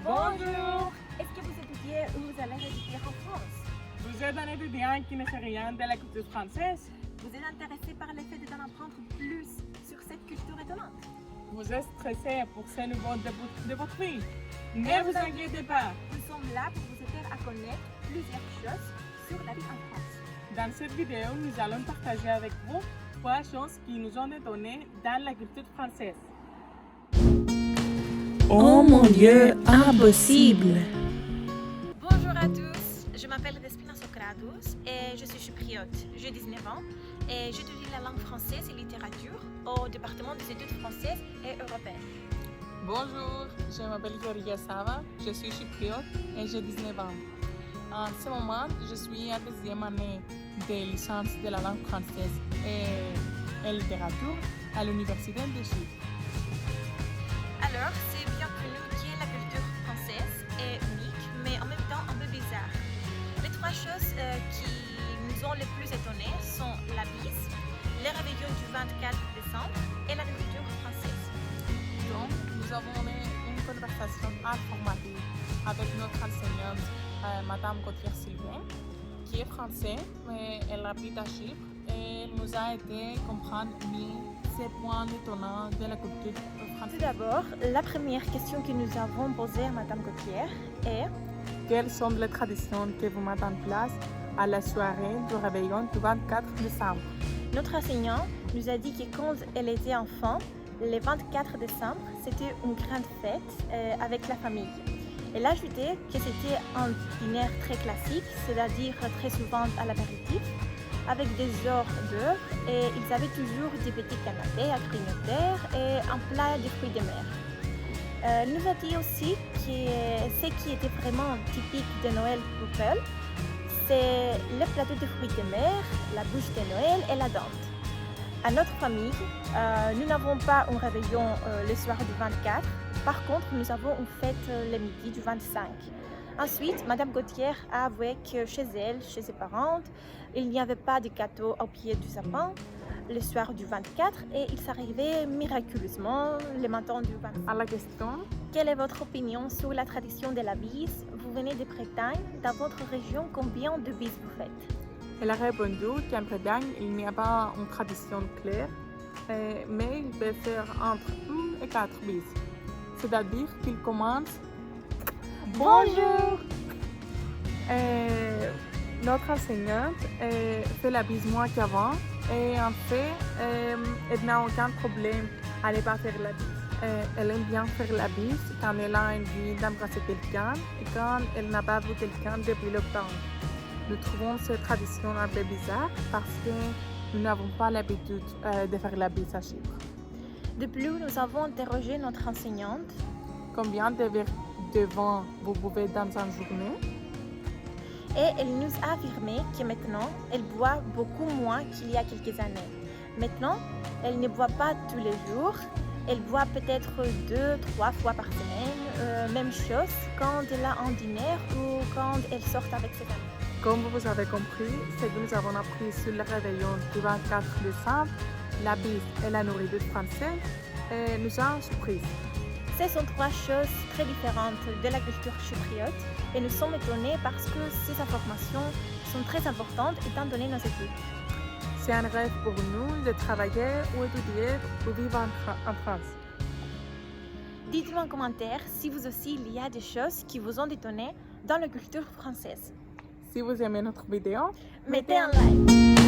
Bonjour! Est-ce que vous étudiez ou vous allez étudier en France? Vous êtes un étudiant qui ne sait rien de la culture française? Vous êtes intéressé par le fait d'en apprendre plus sur cette culture étonnante? Vous êtes stressé pour ce nouveau début de votre vie? Ne vous inquiétez pas! Nous sommes là pour vous aider à connaître plusieurs choses sur la vie en France. Dans cette vidéo, nous allons partager avec vous 3 choses qui nous ont étonnés dans la culture française. Oh mon Dieu, impossible! Bonjour à tous, je m'appelle Despina Socrados et je suis chypriote. J'ai 19 ans et j'étudie la langue française et littérature au département des études françaises et européennes. Bonjour, je m'appelle Georgia Sava, je suis chypriote et j'ai 19 ans. En ce moment, je suis en 2e année de licence de la langue française et littérature à l'Université de Chypre. Alors, c'est bien connu que la culture française est unique, mais en même temps un peu bizarre. Les 3 choses qui nous ont le plus étonnés sont la bise, le réveillon du 24 décembre et la nourriture française. Donc, nous avons eu une conversation informative avec notre enseignante, Madame Gauthier-Sylvain, qui est française, mais elle habite à Chypre et elle nous a aidé à comprendre mieux ces points étonnants de la culture française. Tout d'abord, la première question que nous avons posée à Madame Gauthier est: quelles sont les traditions que vous mettez en place à la soirée du réveillon du 24 décembre? Notre enseignant nous a dit que quand elle était enfant, le 24 décembre, c'était une grande fête avec la famille. Elle a ajouté que c'était un dîner très classique, c'est-à-dire très souvent à l'apéritif, avec des hors d'œuvre, et ils avaient toujours des petits canapés à grignoter et un plat de fruits de mer. Elle nous a dit aussi que ce qui était vraiment typique de Noël pour elle, c'est le plateau de fruits de mer, la bûche de Noël et la dinde. À notre famille, nous n'avons pas un réveillon le soir du 24. Par contre, nous avons une fête le midi du 25. Ensuite, Madame Gauthier a avoué que chez elle, chez ses parents, il n'y avait pas de gâteau au pied du sapin le soir du 24 et il s'arrivait miraculeusement le matin du 25. À la question, quelle est votre opinion sur la tradition de la bise? Vous venez de Bretagne. Dans votre région, combien de bises vous faites? elle a répondu qu'en Bretagne, il n'y a pas une tradition claire, mais il peut faire entre 1 et 4 bises. C'est-à-dire qu'il commence Bonjour! Notre enseignante fait la bise moins qu'avant et en fait, elle n'a aucun problème à ne pas faire la bise. Elle aime bien faire la bise quand elle a envie d'embrasser quelqu'un et quand elle n'a pas vu quelqu'un depuis longtemps. Nous trouvons cette tradition un peu bizarre parce que nous n'avons pas l'habitude de faire la bise à Chypre. De plus, nous avons interrogé notre enseignante. Combien de verres de vin vous buvez dans une journée? Et elle nous a affirmé que maintenant, elle boit beaucoup moins qu'il y a quelques années. Maintenant, elle ne boit pas tous les jours. Elle boit peut-être 2-3 fois par semaine. Même chose quand elle a un dîner ou quand elle sort avec ses amis. Comme vous avez compris, ce que nous avons appris sur le réveillon du 24 décembre, la bise et la nourriture française, nous a surpris. Ce sont 3 choses très différentes de la culture chypriote et nous sommes étonnés parce que ces informations sont très importantes étant donné nos études. C'est un rêve pour nous de travailler ou étudier ou vivre en France. Dites-nous en commentaire si vous aussi il y a des choses qui vous ont étonné dans la culture française. Si vous aimez notre vidéo, mettez un like.